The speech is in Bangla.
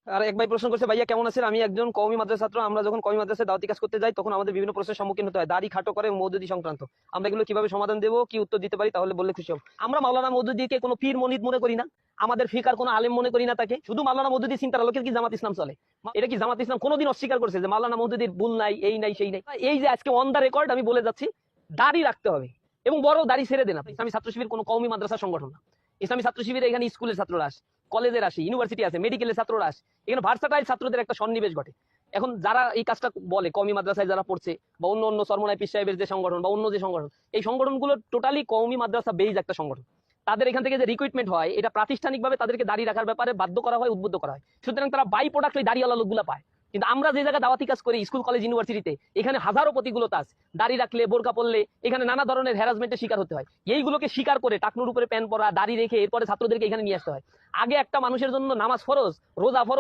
আর এক ভাই প্রশ্ন করছে, ভাইয়া কেমন আছেন? আমি একজন কওমি মাদ্রাসা ছাত্র। আমরা যখন কওমি মাদ্রাসায় দাওয়াতি কাজ করতে যাই তখন আমাদের বিভিন্ন প্রশ্নের সম্মুখীন হতে হয়, দাড়ি খাটো করে মওদুদি সংক্রান্ত। আমরা এগুলো কিভাবে সমাধান দেবো, কি উত্তর দিতে পারি, তাহলে বললে খুশি হব। আমরা মাওলানা মওদুদিকে কোনো পীর মনিদ মনে করি না, আমাদের ফিকার কোনো আলেম মনে করি না তাকে। শুধু মাওলানা মওদুদি চিন্তার আলোকে কি জামাত ইসলাম চলে? এটা কি জামাত ইসলাম কোনোদিন অস্বীকার করছে যে মাওলানা মওদুদির ভুল নাই, এই নাই সেই নাই? এই যে আজকে অন দা রেকর্ড আমি বলে যাচ্ছি, দাড়ি রাখতে হবে এবং বড় দাড়ি ছেড়ে দেন। ইসলামী ছাত্র শিবির কোনো কওমি মাদ্রাসা সংগঠন না। ইসলামী ছাত্র শিবির এখানে স্কুলের ছাত্ররা আসে, কলেজের আসে, ইউনিভার্সিটি আছে, মেডিকেলের ছাত্ররা আসে। এখানে ভার্সাটাইল ছাত্রদের একটা সন্নিবেশ ঘটে। এখন যারা এই কাজটা বলে, কওমি মাদ্রাসায় যারা পড়ছে বা অন্য অন্য সরমনাই পীর সাহেবের যে সংগঠন বা অন্য যে সংগঠন, এই সংগঠনগুলো টোটালি কওমি মাদ্রাসা বেজ একটা সংগঠন। তাদের এখান থেকে যে রিক্রুটমেন্ট হয়, এটা প্রাতিষ্ঠানিকভাবে তাদেরকে দাড়ি রাখার ব্যাপারে বাধ্য করা হয়, উদ্বুদ্ধ করা হয়। সুতরাং তারা বাই প্রোডাক্ট ওই দাড়িওয়ালা লোকগুলো পায়। কিন্তু আমরা যে জায়গায় দাওয়াতি কাজ করি, স্কুল কলেজ ইউনিভার্সিটিতে, এখানে হাজারো প্রতিকূলতা আছে। দাড়ি রাখলে, বোরকা পড়লে এখানে নানা ধরনের হ্যারাসমেন্টের শিকার হতে হয়। এইগুলোকে স্বীকার করে টাকনুর উপরে প্যান্ট পরা, দাড়ি রেখে এরপরে ছাত্রদেরকে এখানে নিয়ে আসতে হয়। আগে একটা মানুষের জন্য নামাজ ফরজ, রোজা ফরজ,